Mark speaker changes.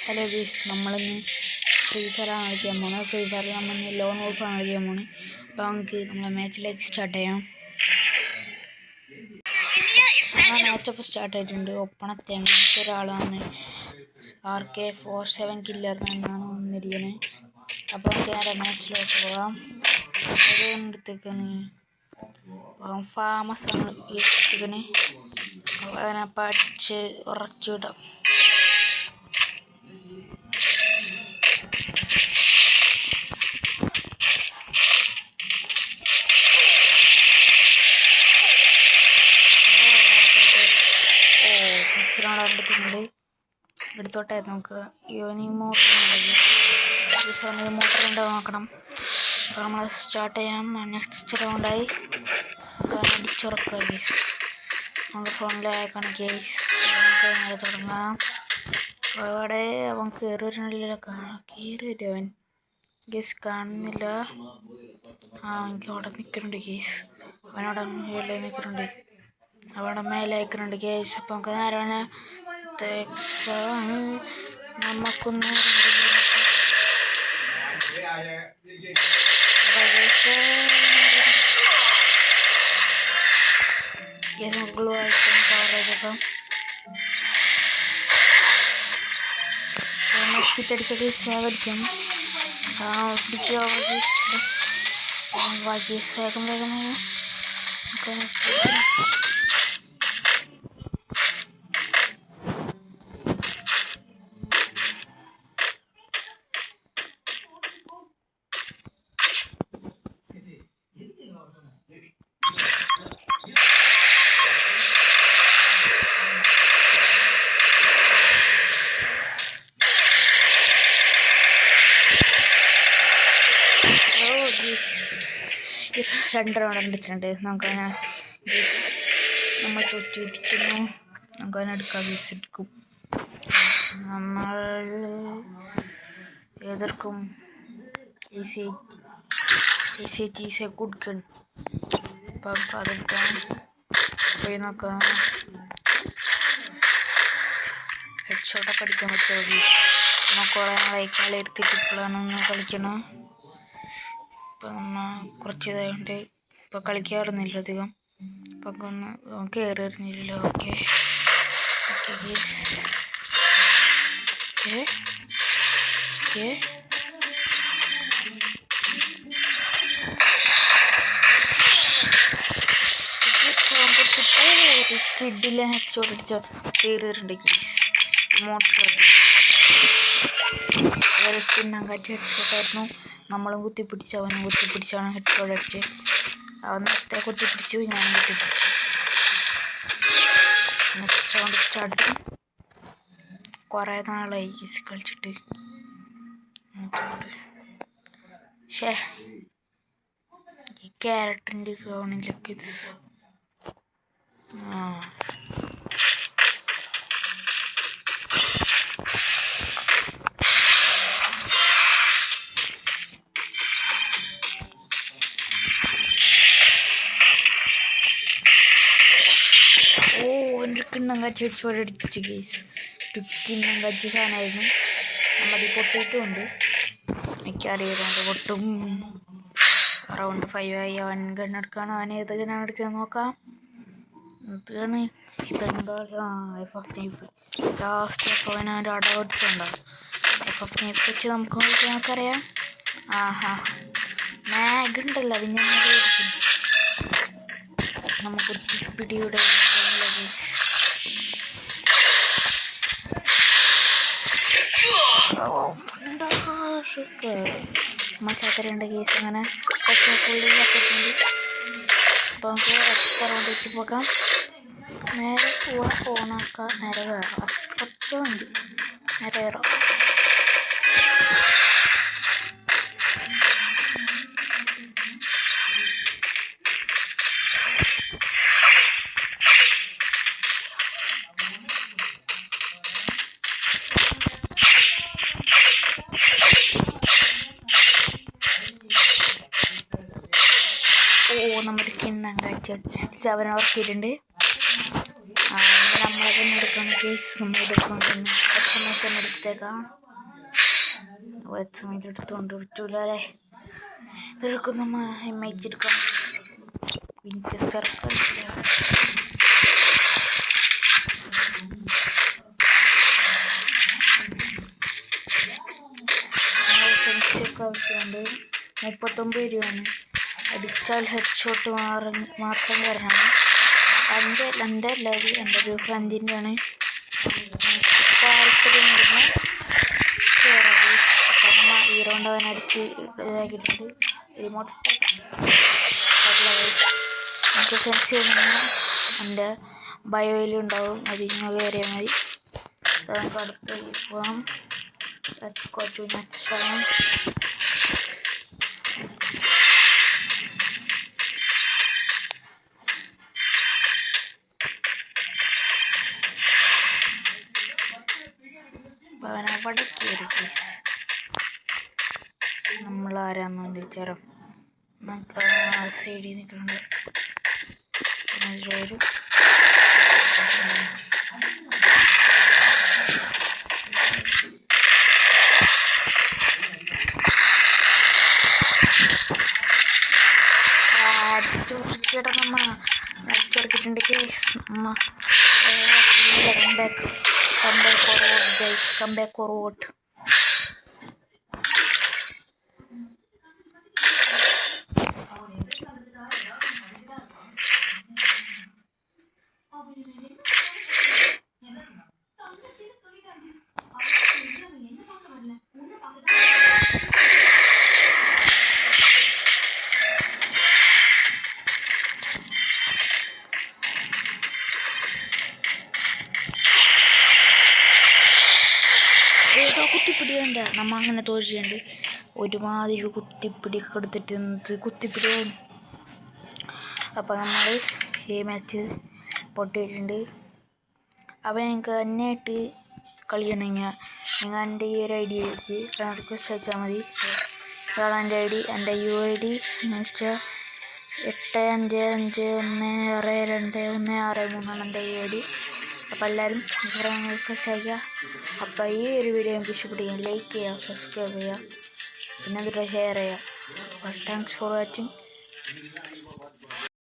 Speaker 1: Hello guys, നമ്മളിന്ന് free ഫയറാണ് കളിക്കാൻ പോകുന്നത്. ഫ്രീ ഫയറിൽ നമ്മളിന്ന് ലോൺ വോൾഫാണ് കളിക്കാൻ പോകുന്നത്. അപ്പോൾ നമുക്ക് നമ്മളെ മാച്ചിലേക്ക് സ്റ്റാർട്ട് ചെയ്യാം. മാച്ചപ്പോൾ സ്റ്റാർട്ട് ആയിട്ടുണ്ട്. ഒപ്പണത്തെയാണ് ഒരാളാണ് RK47 കില്ലർ എന്നാണ് വന്നിരിക്കുന്നത്. അപ്പോൾ നമുക്ക് നേരെ മാച്ചിലോട്ട് പോകാം. എടുത്തേക്കാണ് ഫാമസ് ആണ് ഈ എടുത്തേക്കന്. അങ്ങനെ പഠിച്ച് ഉറച്ചു വിടാം. എടുത്തിട്ടുണ്ട്. എടുത്തോട്ടെ നമുക്ക് ഈ മോട്ടർ ഉണ്ടോ നോക്കണം. അപ്പോൾ നമ്മൾ സ്റ്റാർട്ട് ചെയ്യാം. നെക്സ്റ്റ് റൗണ്ടായി അടിച്ചുറക്കുക ഗേസ്. നമ്മുടെ ഫോണിലേക്കാണ് ഗേസ്. നമുക്ക് തുടങ്ങാം. അവിടെ അവൻ കയറി വരുന്നില്ല. കയറി വരുവൻ ഗേസ് കാണുന്നില്ല. എനിക്ക് അവിടെ നിൽക്കുന്നുണ്ട് ഗേസ്. അവനവിടെ മേലെ നിൽക്കുന്നുണ്ട്. അവിടെ മേലെ നിൽക്കുന്നുണ്ട് ഗേസ്. അപ്പം നമുക്ക് നേരെ നമുക്കൊന്ന് ഗ്ലൂ ആയിട്ടും കവർ ചെയ്തപ്പം നെറ്റിട്ടടിച്ച ഗേസ് വേഗം വേഗം വേഗം രണ്ട് റൗണ്ട് അടിച്ചിട്ടുണ്ട്. നമുക്കതിനെ നമ്മൾ തൊറ്റിരിക്കുന്നു. നമുക്കതിനെ എടുക്കാം. ഗീസ് എടുക്കും. നമ്മൾ എതിർക്കും. Easy good gun. അപ്പം അതെടുക്കാം. പോയി നോക്കാം. ഹെഡ് ഷോട്ടൊക്കെ അടിക്കാൻ പറ്റുമോ ഗീസ്? നമ്മൾ കുറേ നാളായി കളി എടുത്തിട്ട് ഇപ്പോഴാണ് കളിക്കണം. ഇപ്പം നമ്മൾ കുറച്ച് ഇതായിട്ട് ഇപ്പം കളിക്കാറുന്നില്ല അധികം. അപ്പം ഒന്ന് കയറി വരുന്നില്ല. ഓക്കെ കിഡിലെ ഹെഡ്ഷോട്ട് അടിച്ച കയറിയിട്ടുണ്ട് ഗീസ്. മോട്ടർ പിന്നങ്കാറ്റ് ഹെഡ്ഷോട്ടായിരുന്നു. നമ്മളും കുത്തിപ്പിടിച്ചു, അവനും കുത്തിപ്പിടിച്ചാണ് ഹെഡ്ഷോട്ട് അടിച്ച്. അവൻ എത്ര കുത്തിപ്പിടിച്ചു, ഞാനും കുത്തിപ്പിടിച്ചു. Next round start. കുറേ നാളായി ഗീസ് കളിച്ചിട്ട്. ഈ ക്യാരക്ടറിൻ്റെ ഫോണിലൊക്കെ ഇത് കിണ്ണം കാച്ചി ഹെഡ്ഷോട്ട് അടിച്ച് ഗേസ്. കിണ്ണം കാച്ചി സാധനമായിരുന്നു. നമ്മതി പൊട്ടിയിട്ടുമുണ്ട്. എനിക്കറിയാം പൊട്ടും. റൗണ്ട് 5 ആയി. അവൻ ഗണ്ണെടുക്കാണ്. അവൻ ഏത് ഗണ്ണാണ് എടുക്കുന്നത് നോക്കാം. എന്താണ് ബംഗാൾ FF9 ലാസ്റ്റ്. അപ്പോൾ അവൻ അവൻ്റെ അടവ് എടുത്തിട്ടുണ്ടാവും. FF9 വെച്ച് നമുക്കറിയാം. മാഗ് ഉണ്ടല്ലോ. പിന്നെ നമുക്ക് പിടിയുടെ മച്ചാക്കരുണ്ട് കേസ്. അങ്ങനെ പുള്ളിയിലൊക്കെ അപ്പോൾ നമുക്ക് ഒറ്റ റൗണ്ട് വെച്ച് പോകാം. നേരെ പോണാക്കാം. നേരെ കയറാം. ഒറ്റ വണ്ടി നേരെ കയറാം. നമ്മുടെ കിണ്ണം കഴിച്ച 7 ഉറക്കിയിട്ടുണ്ട്. നമ്മളെ തന്നെ എടുക്കണം കേസ്. നമ്മൾ എടുക്കണം തന്നെ സമയത്ത് തന്നെ എടുത്തേക്കാം. സമയത്ത് എടുത്തുകൊണ്ട് പറ്റൂല അല്ലേ. ഇതെടുക്കും നമ്മൾ എമ്മൈറ്റ് എടുക്കാം. പിന്നെ തിരക്കാം. ആവശ്യമുണ്ട്. 39 രൂപയാണ്. അടിച്ചാൽ ഹെഡ് ഷോട്ട് മാത്രം വരണം. എൻ്റെ എല്ലാവരും എൻ്റെ ഒരു ഫ്രണ്ടിൻ്റെയാണ്. താല്പര്യം അമ്മ ഈ റൗണ്ട് അവൻ അടിച്ച് ഇതാക്കിയിട്ടുണ്ട്. റിമോട്ട് നമുക്ക് സെൻസ് ചെയ്യണമെങ്കിൽ എൻ്റെ ബയോയിലുണ്ടാവും. അതിന് കയറിയാൽ മതി. നമുക്ക് അടുത്ത് പോകാം. Let's go to next round. അവിടെ കയറി നമ്മൾ ആരാന്ന് വിളിച്ചാരോ. നമുക്ക് സൈഡിൽ നിൽക്കുന്നുണ്ട്. അടിച്ചുറക്കിടമ്മ അടിച്ചുറക്കിട്ടുണ്ട് കേസ്. അമ്മ കംബാക്ക് ഫോർവേഡ്. കുത്തിപ്പിടി വേണ്ട. നമ്മൾ അങ്ങനെ തോന്നിച്ചുണ്ട്. ഒരുമാതിരി കുത്തിപ്പിടിയൊക്കെ എടുത്തിട്ട് കുത്തിപ്പിടിയാണ്. അപ്പോൾ നമ്മൾ ഈ മാച്ച് പൊട്ടിയിട്ടുണ്ട്. അപ്പോൾ നിങ്ങൾക്ക് തന്നെയായിട്ട് കളിക്കണമെങ്കിൽ നിങ്ങൾ എൻ്റെ ഈ ഒരു ഐഡിയയിലേക്ക് റിക്വസ്റ്റ് അയച്ചാൽ മതി. ഇതാണ് എൻ്റെ ഐ ഡി. എൻ്റെ UID എന്ന് വെച്ചാൽ 8551621613 എൻ്റെ UID. അപ്പോൾ എല്ലാവരും റിക്വസ്റ്റ് അയക്കുക. അപ്പോൾ ഈ ഒരു വീഡിയോ എനിക്ക് ഇഷ്ടപ്പെടുക ലൈക്ക് ചെയ്യുക, സബ്സ്ക്രൈബ് ചെയ്യുക, പിന്നെ അതിൽ ഷെയർ ചെയ്യുക. Thanks for watching.